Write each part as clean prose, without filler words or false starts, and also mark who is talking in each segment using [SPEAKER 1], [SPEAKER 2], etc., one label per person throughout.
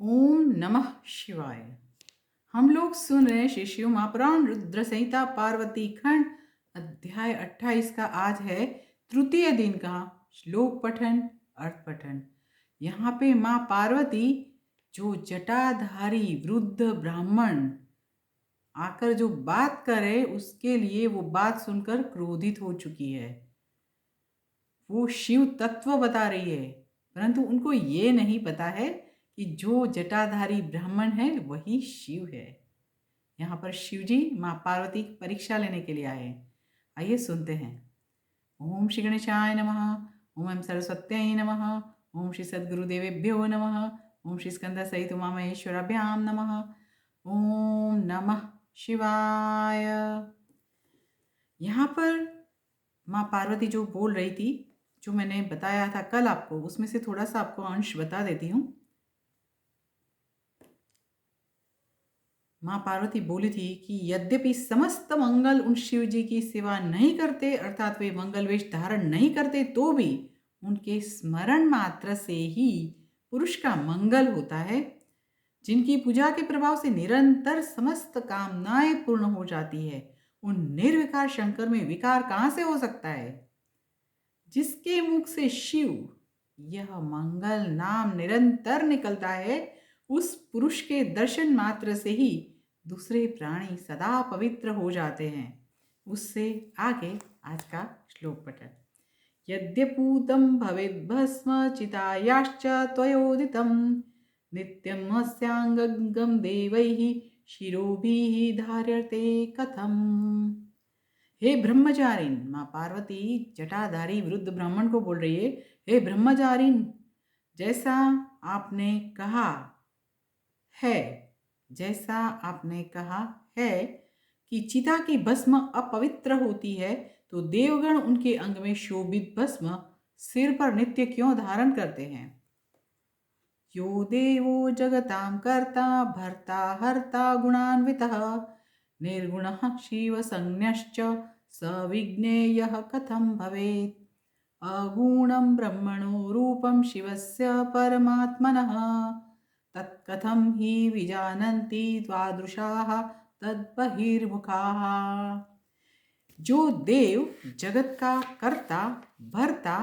[SPEAKER 1] ओम नमः शिवाय। हम लोग सुन रहे हैं श्री शिव महापुराण रुद्र संहिता पार्वती खंड अध्याय 28 का। आज है तृतीय दिन का श्लोक पठन अर्थ पठन। यहाँ पे माँ पार्वती जो जटाधारी वृद्ध ब्राह्मण आकर जो बात करे उसके लिए वो बात सुनकर क्रोधित हो चुकी है। वो शिव तत्व बता रही है, परंतु उनको ये नहीं पता है कि जो जटाधारी ब्राह्मण है वही शिव है। यहाँ पर शिव जी माँ पार्वती की परीक्षा लेने के लिए आए हैं। आइए सुनते हैं। ओम श्री गणेशाय नमः। ओम सरस्वत्यै नमः। ओम श्री सद्गुरुदेवेभ्यो नमः। ओम श्री स्कंद सहित उमा महेश्वराभ्याम नमः। ओम नमः शिवाय। यहाँ पर माँ पार्वती जो बोल रही थी, जो मैंने बताया था कल आपको, उसमें से थोड़ा सा आपको अंश बता देती हूँ। माँ पार्वती बोली थी कि यद्यपि समस्त मंगल उन शिव जी की सेवा नहीं करते, अर्थात वे मंगल वेश धारण नहीं करते, तो भी उनके स्मरण मात्र से ही पुरुष का मंगल होता है। जिनकी पूजा के प्रभाव से निरंतर समस्त कामनाएं पूर्ण हो जाती है, उन निर्विकार शंकर में विकार कहाँ से हो सकता है? जिसके मुख से शिव यह मंगल नाम निरंतर निकलता है, उस पुरुष के दर्शन मात्र से ही दूसरे प्राणी सदा पवित्र हो जाते हैं। उससे आगे आज का श्लोक पठन। यद्यपूतं भवेद्भस्म चितायाश्च त्वयोदितं नित्यं अस्यांगं देवैः शिरोभिः धार्यते कथम। हे ब्रह्मचारिण, माँ पार्वती जटाधारी वृद्ध ब्राह्मण को बोल रही है, हे ब्रह्मचारिण, जैसा आपने कहा है, जैसा आपने कहा है कि चिता की भस्म अपवित्र होती है, तो देवगण उनके अंग में शोभित भस्म सिर पर नित्य क्यों धारण करते हैं? यो देवो जगतां कर्ता भर्ता हर्ता गुणान्वितः निर्गुणः शिवसंज्ञश्च सविज्ञेयः कथं भवेत्? अगुणं ब्रह्मणो रूपं शिवस्य परमात्मनः तत्कथं हि विजानन्ति त्वादृशाः तद्बहिर्मुखाः। जो देव जगत का कर्ता भर्ता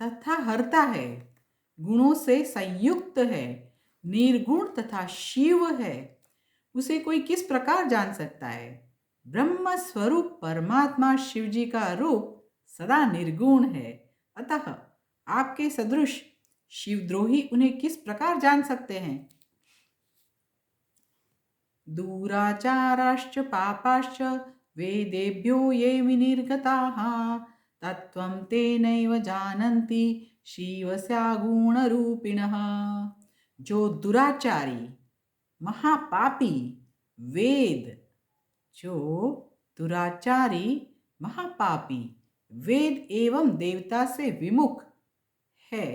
[SPEAKER 1] तथा हर्ता है, गुणों से संयुक्त है, निर्गुण तथा शिव है, उसे कोई किस प्रकार जान सकता है? ब्रह्म स्वरूप परमात्मा शिव जी का रूप सदा निर्गुण है, अतः आपके सदृश शिवद्रोही उन्हें किस प्रकार जान सकते हैं? दूराचाराश्च पापाश्च वेदेभ्यो ये विनिर्गताः तत्त्वं ते नैव जानन्ति शिवस्यागुणरूपिणः। जो दुराचारी महापापी वेद, जो दुराचारी महापापी वेद एवं देवता से विमुख है,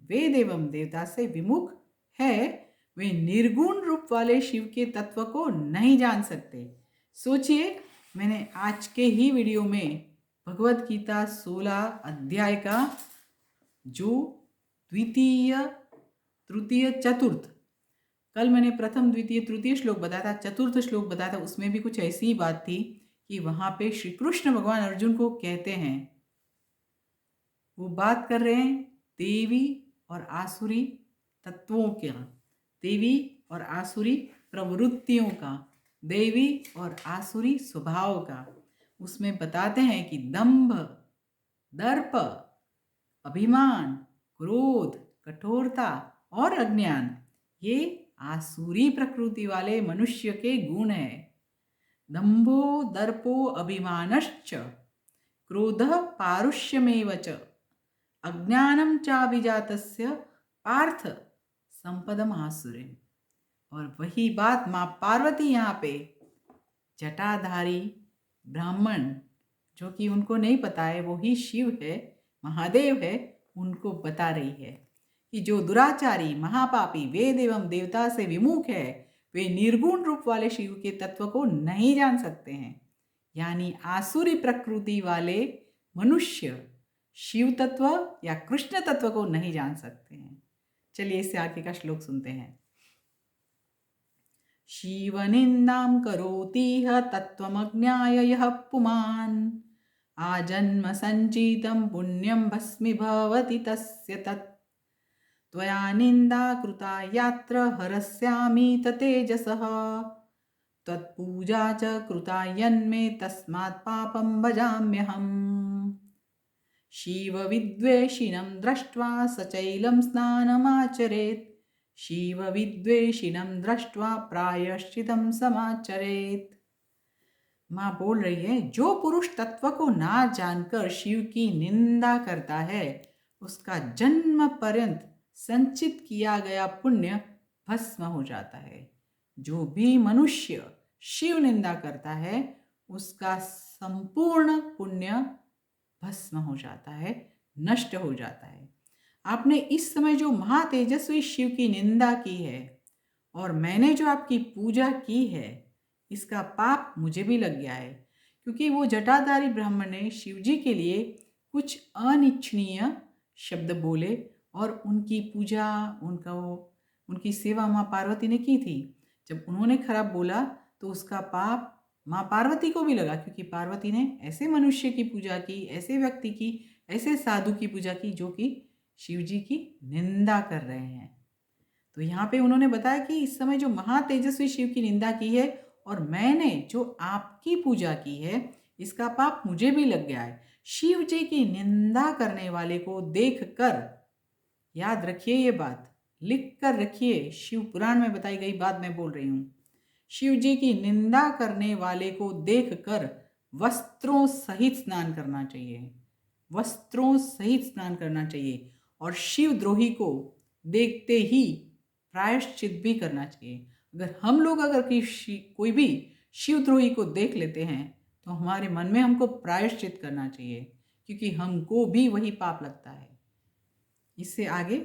[SPEAKER 1] वेद एवं देवता से विमुख है, वे निर्गुण रूप वाले शिव के तत्व को नहीं जान सकते। सोचिए, मैंने आज के ही वीडियो में भगवत गीता 16 अध्याय का जो द्वितीय तृतीय चतुर्थ, कल मैंने प्रथम द्वितीय तृतीय श्लोक बताया था, चतुर्थ श्लोक बताया था, उसमें भी कुछ ऐसी ही बात थी कि वहां पे श्री कृष्ण भगवान अर्जुन को कहते हैं, वो बात कर रहे हैं देवी और आसुरी तत्वों का, देवी और आसुरी प्रवृत्तियों का, देवी और आसुरी स्वभाव का। उसमें बताते हैं कि दंभ, दर्प, अभिमान, क्रोध, कठोरता और अज्ञान ये आसुरी प्रकृति वाले मनुष्य के गुण है। दंभो दर्पो अभिमानश्च क्रोधः पारुष्यमेव च अज्ञानम चाभिजातस्य पार्थ संपदम आसुरीम। और वही बात माँ पार्वती यहाँ पे जटाधारी ब्राह्मण, जो कि उनको नहीं पता है वो ही शिव है, महादेव है, उनको बता रही है कि जो दुराचारी महापापी वेद एवं देवता से विमुख है, वे निर्गुण रूप वाले शिव के तत्व को नहीं जान सकते हैं। यानी आसुरी प्रकृति वाले मनुष्य शिव तत्व या कृष्ण तत्व को नहीं जान सकते हैं। चलिए इससे आगे का श्लोक सुनते हैं। शिवनिन्दां करोतीह तत्त्वमज्ञाय यः पुमान् आजन्म सञ्चितं पुण्यं भस्मीभवति तस्य तत् त्वया निन्दा कृता यात्र हरस्यामि तेजसः त्वत्पूजा च कृता यन्मे तस्मात् पापं भजाम्यहम्। शिवविद्वेषिणं दृष्ट्वा सचैलं स्नानमाचरेत् शिवविद्वेषिणं दृष्ट्वा प्रायश्चितं समाचरेत्। माँ बोल रही है, जो पुरुष तत्व को ना जानकर शिव की निंदा करता है उसका जन्म पर्यंत संचित किया गया पुण्य भस्म हो जाता है। जो भी मनुष्य शिव निंदा करता है उसका संपूर्ण पुण्य भस्म हो जाता है, नष्ट हो जाता है। आपने इस समय जो महातेजस्वी शिव की निंदा की है और मैंने जो आपकी पूजा की है, इसका पाप मुझे भी लग गया है, क्योंकि वो जटाधारी ब्राह्मण ने शिव जी के लिए कुछ अनिच्छनीय शब्द बोले और उनकी पूजा, उनकी सेवा माँ पार्वती ने की थी। जब उन्होंने खराब बोला तो उसका पाप माँ पार्वती को भी लगा, क्योंकि पार्वती ने ऐसे मनुष्य की पूजा की, ऐसे व्यक्ति की, ऐसे साधु की पूजा की जो कि शिव जी की निंदा कर रहे हैं। तो यहाँ पे उन्होंने बताया कि इस समय जो महातेजस्वी शिव की निंदा की है और मैंने जो आपकी पूजा की है, इसका पाप मुझे भी लग गया है। शिव जी की निंदा करने वाले को देख कर, याद रखिए ये बात, लिख कर रखिए, शिव पुराण में बताई गई बात मैं बोल रही हूँ। शिव जी की निंदा करने वाले को देखकर वस्त्रों सहित स्नान करना चाहिए, वस्त्रों सहित स्नान करना चाहिए, और शिवद्रोही को देखते ही प्रायश्चित भी करना चाहिए। अगर हम लोग कोई भी शिवद्रोही को देख लेते हैं तो हमारे मन में हमको प्रायश्चित करना चाहिए, क्योंकि हमको भी वही पाप लगता है। इससे आगे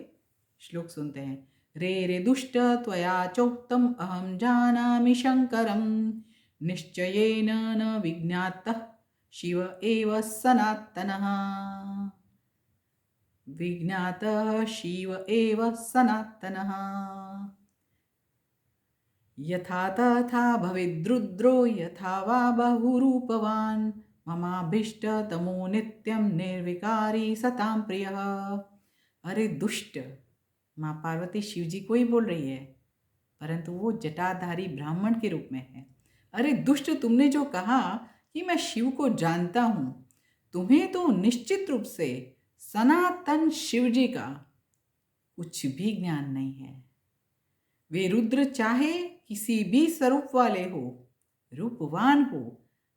[SPEAKER 1] श्लोक सुनते हैं। रे रे दुष्ट त्वया चोक्तम अहम जानामि शंकरम निश्चयेन न विज्ञातः शिव एव सनातनः। विज्ञातः शिव एव सनातनः। यथा तथा भवेद्रुद्रो यथा वा बहुरूपवान् ममाभीष्टतमो नित्यं निर्विकारी सतां प्रियः। अरे दुष्ट, माँ पार्वती शिव जी को ही बोल रही है, परंतु वो जटाधारी ब्राह्मण के रूप में है। अरे दुष्ट, तुमने जो कहा कि मैं शिव को जानता हूँ, तुम्हें तो निश्चित रूप से सनातन शिव जी का कुछ भी ज्ञान नहीं है। वे रुद्र चाहे किसी भी स्वरूप वाले हो, रूपवान हो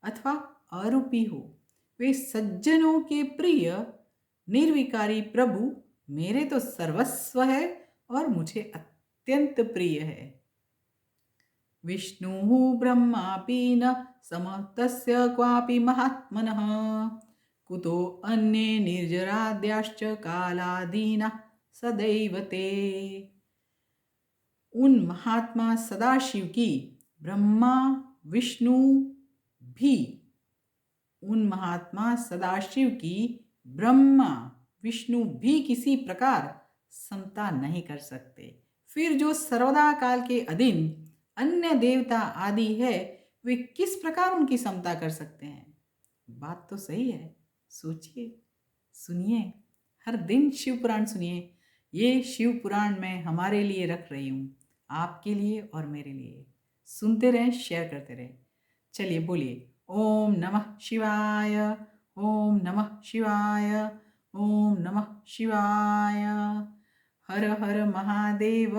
[SPEAKER 1] अथवा अरूपी हो, वे सज्जनों के प्रिय निर्विकारी प्रभु मेरे तो सर्वस्व है और मुझे अत्यंत प्रिय है। विष्णु ब्रह्मापि न समस्तस्य क्वापि महात्मनः कुतो अन्ये निर्जराद्याश्च कालादीना सदैव ते। उन महात्मा सदाशिव की ब्रह्मा विष्णु भी, उन महात्मा सदाशिव की ब्रह्मा विष्णु भी किसी प्रकार समता नहीं कर सकते। फिर जो सर्वदा काल के अधीन अन्य देवता आदि है, वे किस प्रकार उनकी समता कर सकते हैं? बात तो सही है। सोचिए, सुनिए, हर दिन शिव पुराण सुनिए। ये शिव पुराण मैं हमारे लिए रख रही हूँ, आपके लिए और मेरे लिए। सुनते रहें, शेयर करते रहें। चलिए बोलिए, ओम नमः शिवाय, ओम नमः शिवाय, ओम नमः शिवाय। हर हर महादेव।